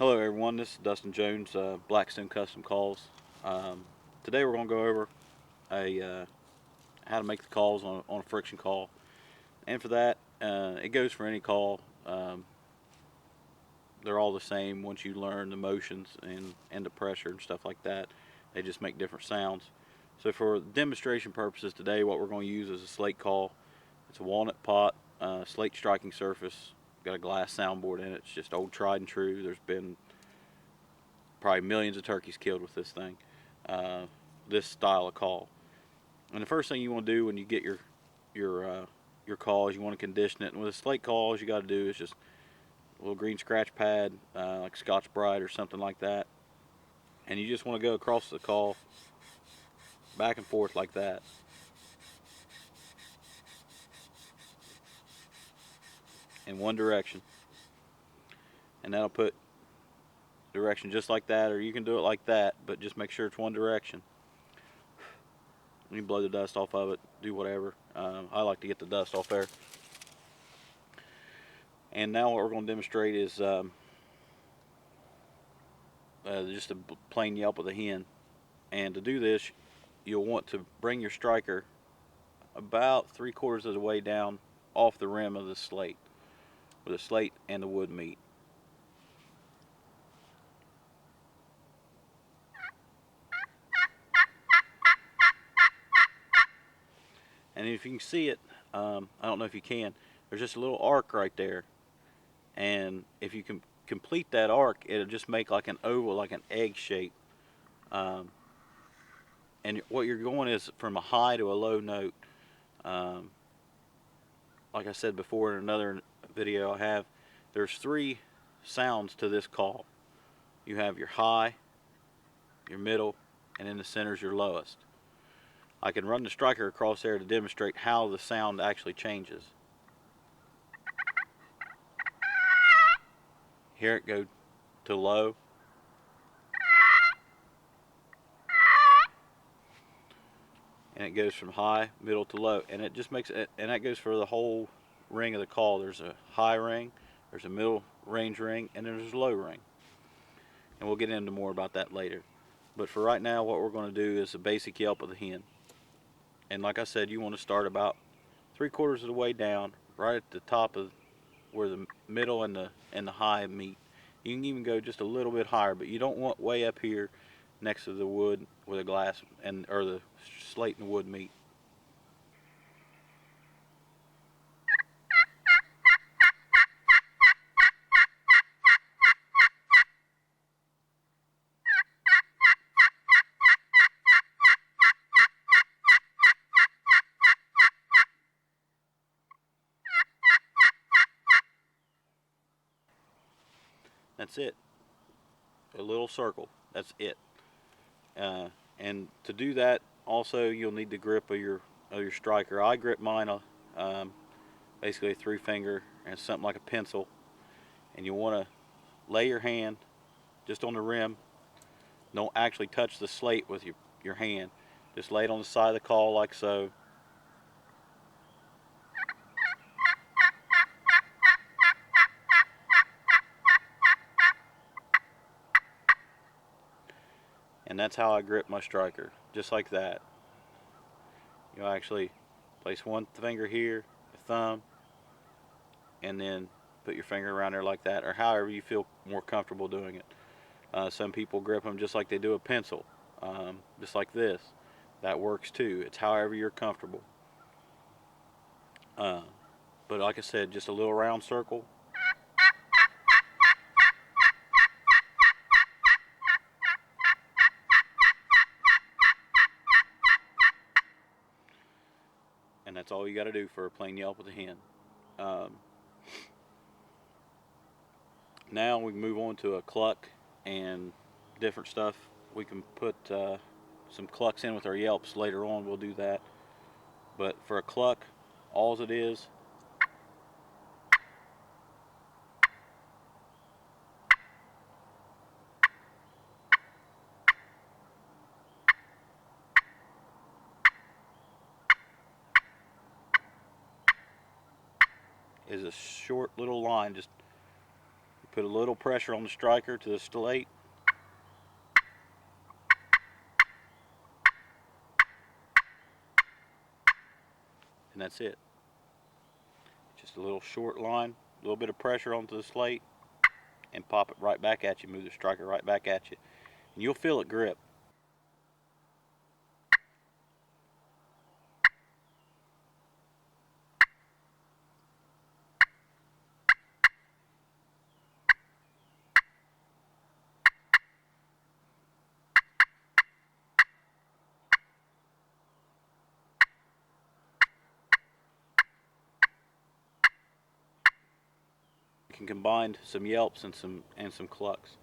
Hello everyone, this is Dustin Jones, Blackstone Custom Calls. Um, Today we're going to go over how to make the calls on a friction call. And for that, it goes for any call. They're all the same once you learn the motions and the pressure and stuff like that. They just make different sounds. So for demonstration purposes today, what we're going to use is a slate call. It's a walnut pot, slate striking surface, got a glass soundboard in it. It's just old tried and true. There's been probably millions of turkeys killed with this thing, uh, this style of call. And the first thing you want to do when you get your call is you want to condition it. And with a slate call, all you got to do is just a little green scratch pad, like Scotch Brite or something like that, and you just want to go across the call, back and forth like that. In one direction, and that'll put direction just like that, or you can do it like that, but just make sure it's one direction. You can blow the dust off of it, do whatever. I like to get the dust off there. And now what we're going to demonstrate is just a plain yelp of the hen. And to do this, you'll want to bring your striker about 3/4 of the way down off the rim of the slate, where the slate and the wood meet. And if you can see it, I don't know if you can, there's just a little arc right there. And if you can complete that arc, it'll just make like an oval, like an egg shape. Um, and what you're going is from a high to a low note. Um, like I said before in another video I have, there's three sounds to this call. You have your high, your middle, and in the center is your lowest. I can run the striker across there to demonstrate how the sound actually changes. Here it goes to low, and it goes from high, middle to low, and it just makes it, and that goes for the whole ring of the call. There's a high ring, there's a middle range ring, and there's a low ring. And we'll get into more about that later. But for right now, what we're going to do is a basic yelp of the hen. And like I said, you want to start about 3/4 of the way down, right at the top of where the middle and the high meet. You can even go just a little bit higher, but you don't want way up here next to the wood where the glass and or the slate and the wood meet. That's it. A little circle. That's it. Uh, and to do that, also you'll need the grip of your striker. I grip mine um, basically a 3 finger and something like a pencil, and you want to lay your hand just on the rim. Don't actually touch the slate with your hand. Just lay it on the side of the call like so. And that's how I grip my striker, just like that. You'll actually place one finger here, the thumb, and then put your finger around there like that, or however you feel more comfortable doing it. Some people grip them just like they do a pencil, just like this. That works too. It's however you're comfortable. Uh, but like I said, just a little round circle. And that's all you got to do for a plain yelp with a hen. Um, Now we can move on to a cluck and different stuff. We can put some clucks in with our yelps later on. We'll do that. But for a cluck, all it is a short little line just put a little pressure on the striker to the slate, and that's it. Just a little short line, a little bit of pressure onto the slate, and pop it right back at you. Move the striker right back at you, and you'll feel it grip. You can combine some yelps and some clucks.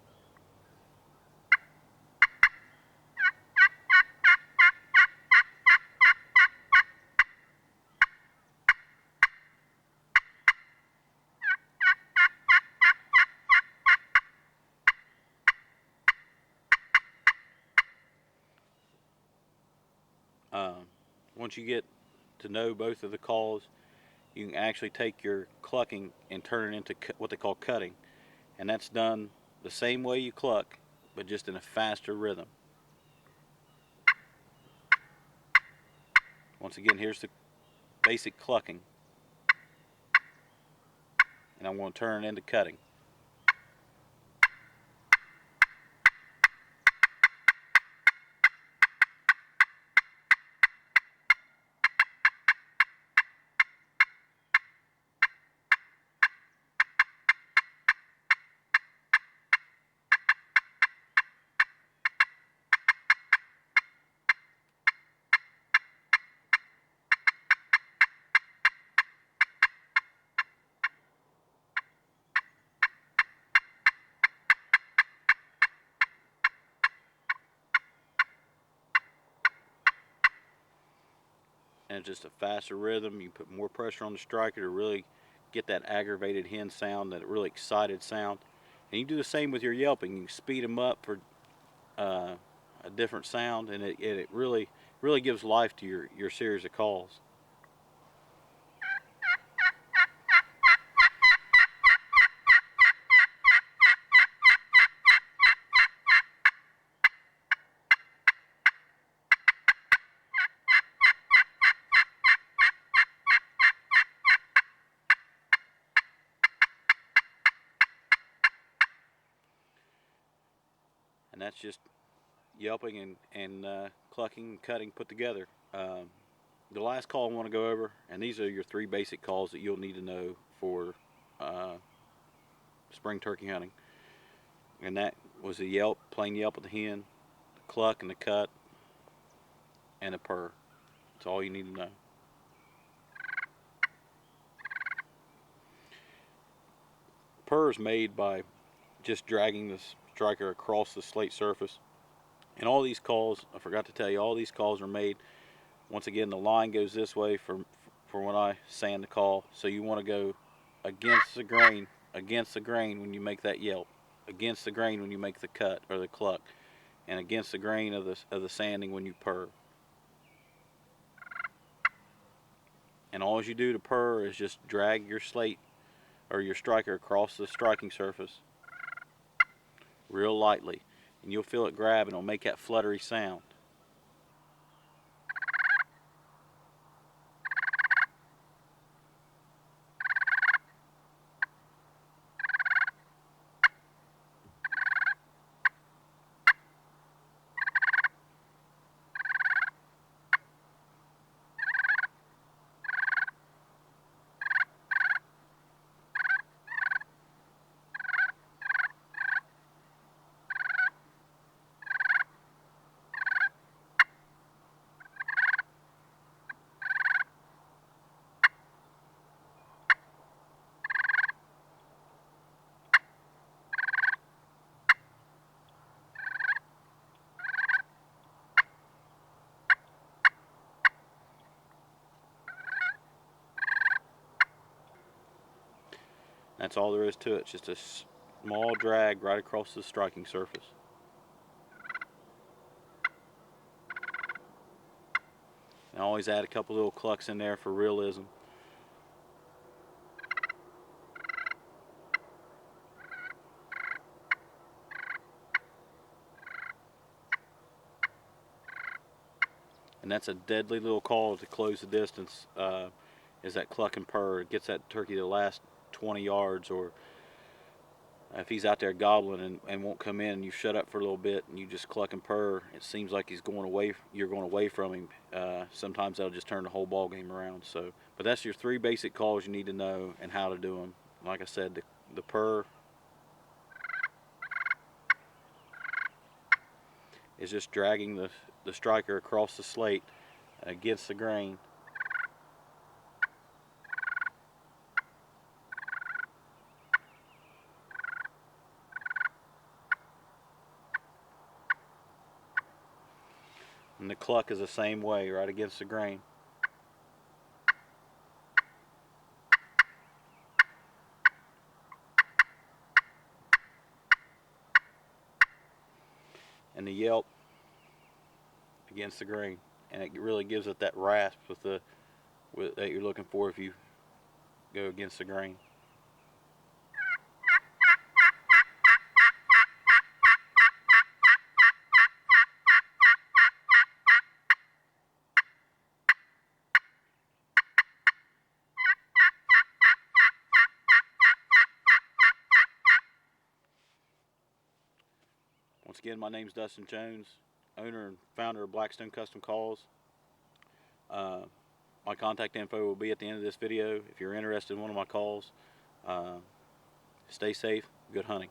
Once you get to know both of the calls, you can actually take your clucking and turn it into what they call cutting, and that's done the same way you cluck, but just in a faster rhythm. Once again, here's the basic clucking, and I'm going to turn it into cutting. And it's just a faster rhythm. You put more pressure on the striker to really get that aggravated hen sound, that really excited sound. And you do the same with your yelping. You speed them up for a different sound, and it really gives life to your series of calls. And that's just yelping and clucking and cutting put together. The last call I want to go over, and these are your 3 basic calls that you'll need to know for uh, spring turkey hunting. And that was the yelp, plain yelp of the hen, the cluck and the cut, and the purr. That's all you need to know. Purr is made by just dragging the striker across the slate surface. And all these calls, I forgot to tell you, all these calls are made. Once again, the line goes this way for when I sand the call. So you want to go against the grain when you make that yelp, against the grain when you make the cut or the cluck, and against the grain of the sanding when you purr. And all you do to purr is just drag your slate or your striker across the striking surface real lightly, and you'll feel it grab, and it'll make that fluttery sound. That's all there is to it. It's just a small drag right across the striking surface. And I always add a couple little clucks in there for realism. and that's a deadly little call to close the distance. Is that cluck and purr? It gets that turkey to the last 20 yards, or if he's out there gobbling and won't come in, you shut up for a little bit and you just cluck and purr. It seems like he's going away. You're going away from him. Sometimes that'll just turn the whole ball game around. So, but that's your 3 basic calls you need to know and how to do them. Like I said, the purr is just dragging the striker across the slate against the grain. And the cluck is the same way, right against the grain. And the yelp against the grain. And it really gives it that rasp that you're looking for if you go against the grain. Once again, my name's Dustin Jones, owner and founder of Blackstone Custom Calls. My contact info will be at the end of this video. If you're interested in one of my calls, stay safe, good hunting.